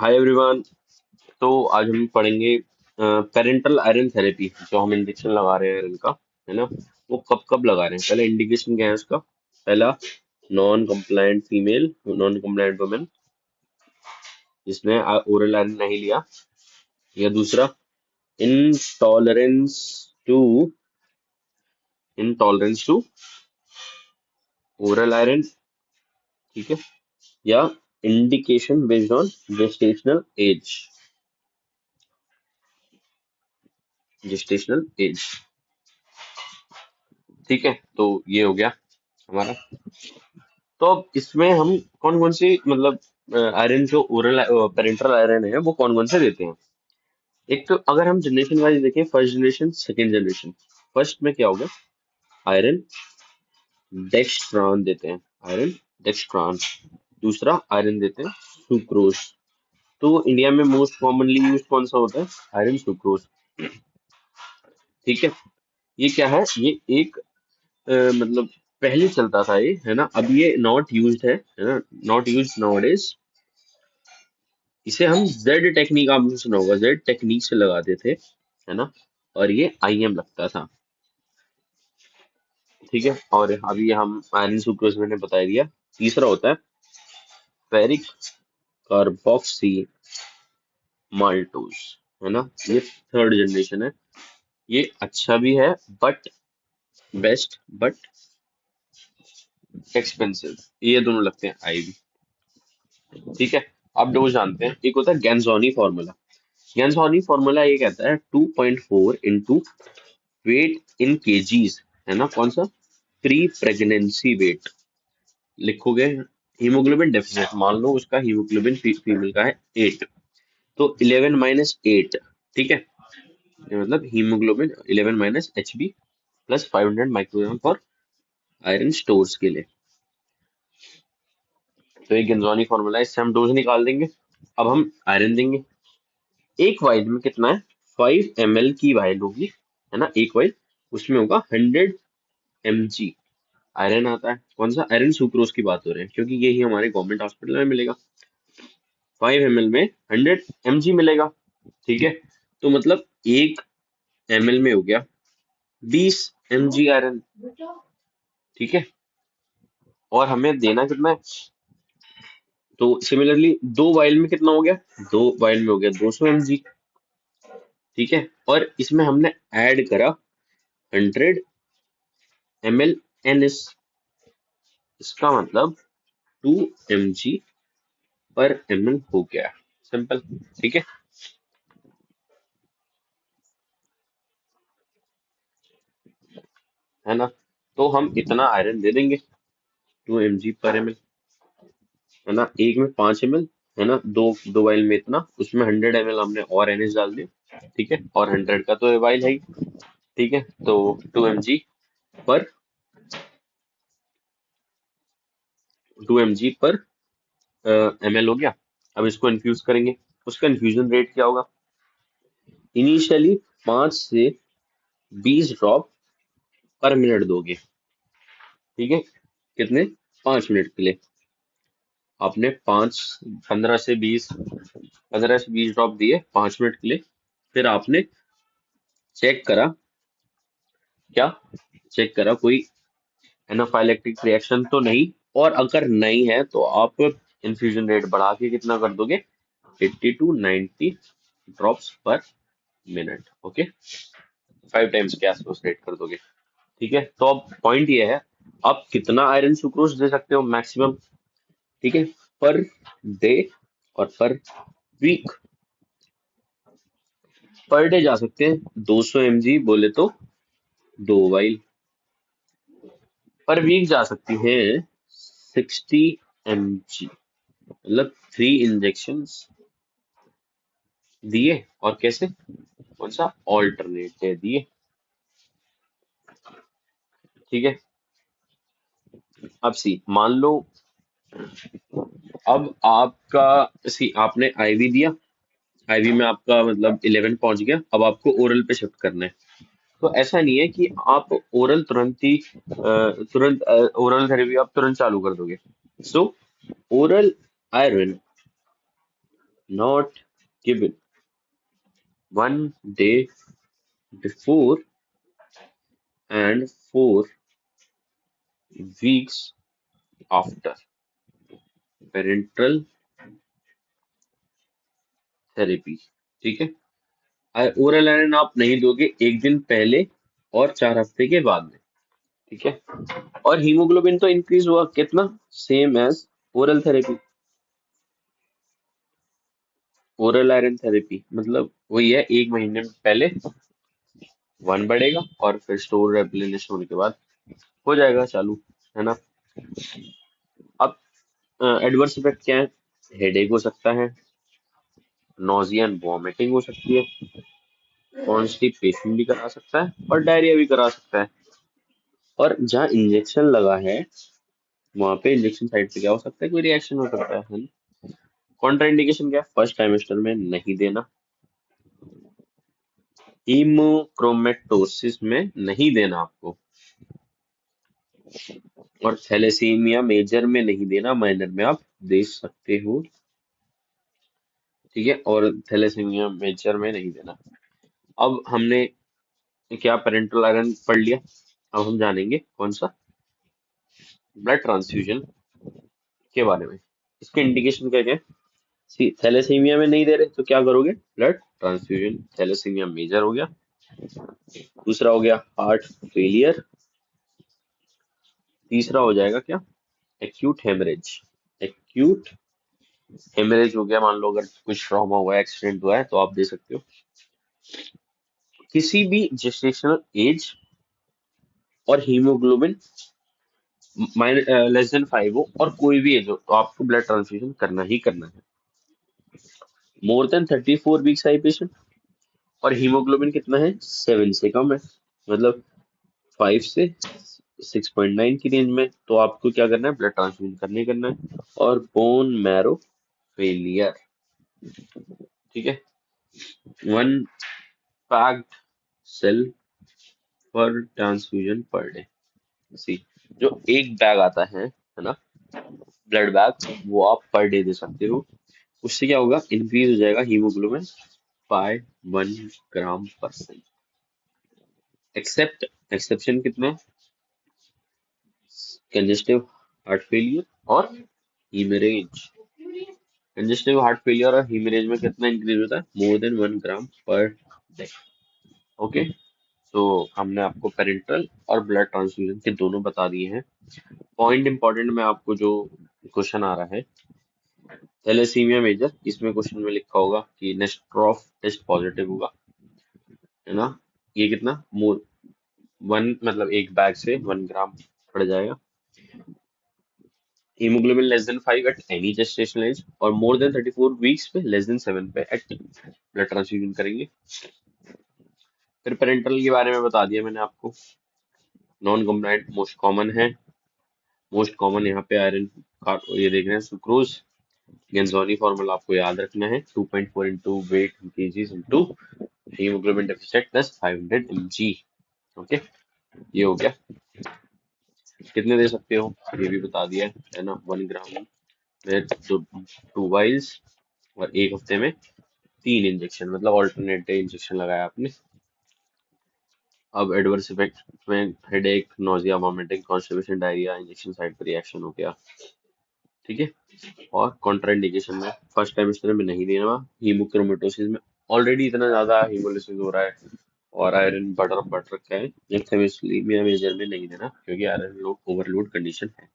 Hi everyone. तो आज हम पढ़ेंगे पेरेंटल आयरन थेरेपी। जो हम इंजेक्शन लगा रहे हैं आयरन का, है ना, वो कब कब लगा रहे हैं। पहले इंडिकेशन क्या है उसका। पहला, non compliant female, non compliant women जिसने ओरल आयरन नहीं लिया। या दूसरा, intolerance to intolerance to oral iron, ठीक है। या indication based on gestational age, gestational age, ठीक है। तो ये हो गया हमारा। तो अब इसमें हम कौन कौन सी मतलब आयरन, जो ओरल पेरेंटल आयरन है वो कौन कौन से देते हैं। एक तो अगर हम जनरेशन वाइज देखें, first generation second generation. First में क्या होगा, आयरन डेक्स्ट्रॉन देते हैं, आयरन डेक्स्ट्रॉन। दूसरा आयरन देते हैं सुक्रोज। तो इंडिया में मोस्ट कॉमनली यूज कौन सा होता है, आयरन सुक्रोज, ठीक है। ये क्या है, ये एक मतलब पहले चलता था ये, है ना। अब ये नॉट यूज्ड है ना, नॉट यूज्ड नाउअडेज। इसे हम जेड टेक्निक, आपने सुना होगा, जेड टेक्निक से लगाते थे, है ना। और ये आईएम लगता था, ठीक है। और अभी हम आयरन सुक्रोज मैंने बता दिया। तीसरा होता है फेरिक कार्बोक्सी माल्टोज, है ना। ये थर्ड जनरेशन है। ये अच्छा भी है, बट बेस्ट बट एक्सपेंसिव। ये दोनों लगते हैं आईवी, ठीक है। अब डोज जानते हैं। एक होता है गैंजोनी फॉर्मूला। गैंजोनी फॉर्मूला ये कहता है 2.4 इंटू वेट इन केजीज, है ना। कौन सा, प्री प्रेगनेंसी वेट लिखोगे। हीमोग्लोबिन डेफिसिट, मान लो उसका हीमोग्लोबिन फीमेल का है 8, तो 11 माइनस 8, ठीक है। ये मतलब haemoglobin 11 minus H B plus 500 microgram for iron stores के लिए। तो ये गेंजोनी फॉर्मूला है, इससे हम डोज निकाल देंगे। अब हम आयरन देंगे। एक वाइल में कितना है, 5 ml की वाइल होगी, है ना, एक वाइल। उसमें होगा 100 mg आयरन आता है। कौन सा, आयरन सुक्रोज की बात हो रही है, क्योंकि यही हमारे गवर्नमेंट हॉस्पिटल में मिलेगा। 5 ml में 100 mg मिलेगा, ठीक है। तो मतलब 1 ml में हो गया 20 mg आयरन, ठीक है। और हमें देना कितना है, तो सिमिलरली दो वाइल में कितना हो गया, दो वाइल में हो गया 200 mg, ठीक है। और इसमें हमने ऐड करा 100 ml इसका मतलब 2 mg पर ml हो गया, सिंपल, ठीक है। है ना। तो हम इतना आयरन दे देंगे, 2 mg पर ml, है ना। एक में 5 ml, है ना, दो दो वाइल में इतना, उसमें 100 ml हमने और NH डाल दिया, ठीक है। और 100 का तो वाइल है ही, ठीक है। तो 2 mg पर 2 mg पर ml हो गया। अब इसको इन्फ्यूज करेंगे। उसका इन्फ्यूजन रेट क्या होगा, इनिशियली 5 से 20 ड्रॉप पर मिनट दोगे, ठीक है। कितने, 5 मिनट के लिए। आपने 15 से 20 ड्रॉप दिए 5 मिनट के लिए। फिर आपने चेक करा, क्या चेक करा, कोई एनाफाइलेक्टिक रिएक्शन तो नहीं। और अगर नहीं है तो आप इन्फ्यूजन रेट बढ़ा के कितना कर दोगे, 80 to 90 ड्रॉप्स पर मिनट, ओके। 5 टाइम्स के आसपास रेट कर दोगे, ठीक है। तो अब पॉइंट ये है, आप कितना आयरन सुक्रोज दे सकते हो मैक्सिमम, ठीक है, पर डे और पर वीक। पर डे जा सकते हैं 200 mg बोले तो 2 वाइल। पर वीक जा सकती है 60 mg, मतलब 3 इंजेक्शंस दिए। और कैसे, कौन सा, ऑल्टरनेट डे दिए, ठीक है। अब सी मान लो, अब आपका सी आपने आईवी दिया, आईवी में आपका मतलब 11 पहुंच गया। अब आपको ओरल पे शिफ्ट करना है। तो ऐसा नहीं है कि आप ओरल तुरंत ही तुरंत ओरल थेरेपी आप तुरंत चालू कर दोगे। सो oral iron not given 1 day before and 4 weeks after parental therapy। ठीक है, ओरल आयरन आप नहीं दोगे 1 दिन पहले और 4 हफ्ते के बाद में। ठीक है, और हीमोग्लोबिन तो इंक्रीज हुआ कितना, same as oral therapy. Oral iron therapy मतलब वही है, 1 महीने में पहले 1 बढ़ेगा और फिर स्टोर रेप्लेनिश होने के बाद हो जाएगा चालू, है ना। अब एडवर्स इफेक्ट क्या है, हेडेक हो सकता है, नोजिया एंड वॉमिटिंग हो सकती है, कॉन्स्टिपेशन भी करा सकता है और डायरिया भी करा सकता है। और जहाँ इंजेक्शन लगा है वहां पे इंजेक्शन साइड पे क्या हो सकता है, कोई रिएक्शन हो सकता है ना। कॉन्ट्राइंडिकेशन क्या है, फर्स्ट ट्राइमेस्टर में नहीं देना, हीमोक्रोमेटोसिस में नहीं देना आपको, और थैलेसीमिया मेजर में नहीं देना, माइनर में आप दे सकते हो। ठीक है, और थैलेसीमिया मेजर में नहीं देना। अब हमने क्या पेरेंटल आयरन पढ़ लिया, अब हम जानेंगे कौन सा, ब्लड ट्रांसफ्यूजन के बारे में। इसके इंडिकेशन क्या क्या है, थैलेसीमिया में नहीं दे रहे तो क्या करोगे, ब्लड ट्रांसफ्यूजन, थैलेसीमिया मेजर हो गया। दूसरा हो गया हार्ट फेलियर। तीसरा हो जाएगा क्या, एक्यूट हेमरेज। एक्यूट हेमरेज हो गया, मान लो अगर कुछ ट्रॉमा हुआ है, एक्सीडेंट हुआ है तो आप दे सकते हो। किसी भी जेस्टेशनल एज और हीमोग्लोबिन लेस देन 5 हो और कोई भी एज हो तो आपको ब्लड ट्रांसफ्यूजन करना ही करना है। More than 34 weeks I patient और हीमोग्लोबिन कितना है, 7 से कम है, मतलब 5 से 6.9 की रेंज में, तो आपको क्या करना है, ब्लड ट्रांसफ्यूजन करना ही करना है। और बोन मैरो फेलियर। ठीक है, 1 पैक्ड सेल पर ट्रांसफ्यूजन पर डे। सी, जो एक बैग आता है ना, ब्लड बैग, वो आप पर डे दे सकते हो। उससे क्या होगा, इंक्रीज हो जाएगा हीमोग्लोबिन बाय 1 ग्राम/सेंट। एक्सेप्ट, एक्सेप्शन कितने, कंजेस्टिव हार्ट फेलियर और हीमरेज। कंजेस्टिव हार्ट फेलियर और हीमरेज में कितना इंक्रीज होता है, मोर देन 1 ग्राम/डे। ओके, तो हमने आपको पेरेंटल और ब्लड ट्रांसफ्यूजन के दोनों बता दिए हैं। पॉइंट इंपॉर्टेंट में आपको जो क्वेश्चन आ रहा है, थैलेसीमिया मेजर, इसमें क्वेश्चन में लिखा होगा कि नेस्ट्रॉफ टेस्ट पॉजिटिव होगा, है ना। ये कितना, मोर 1 मतलब एक बैग से 1 ग्राम पड़ जाएगा। Haemoglobin less than 5 at any gestational age और मोर देन 34 वीक्स पे लेस देन 7 पे एट ब्लड ट्रांसफ्यूजन करेंगे। फिर पेरेंटल के बारे में बता दिया मैंने आपको, नॉन कम्प्लाइंट मोस्ट कॉमन है। मोस्ट कॉमन यहाँ पे आयरन का ये देख रहे हैं, सुक्रोज। गेंजोनी फॉर्मूला आपको याद रखना है, 2.4 into weight KGs into haemoglobin deficit plus 500 mg। Okay, ये हो गया। कितने दे सकते हो ये भी बता दिया है ना, 1 ग्राम में 2 वाइल्स और 1 हफ्ते में 3 इंजेक्शन, मतलब ऑल्टरनेट डे इंजेक्शन लगाया आपने। अब एडवर्स इफेक्ट में headache, nausea, vomiting, constipation, diarrhoea, injection site पर रिएक्शन हो गया। ठीक है, और कॉन्ट्राइंडिकेशन में फर्स्ट टाइम में नहीं देना, हीमोक्रोमेटोसिस में ऑलरेडी इतना ज्यादा हीमोलिसिस हो रहा है और आयरन बढ़ रखा है, थैलेसीमिया मेजर में नहीं देना क्योंकि आयरन ओवरलोड कंडीशन है।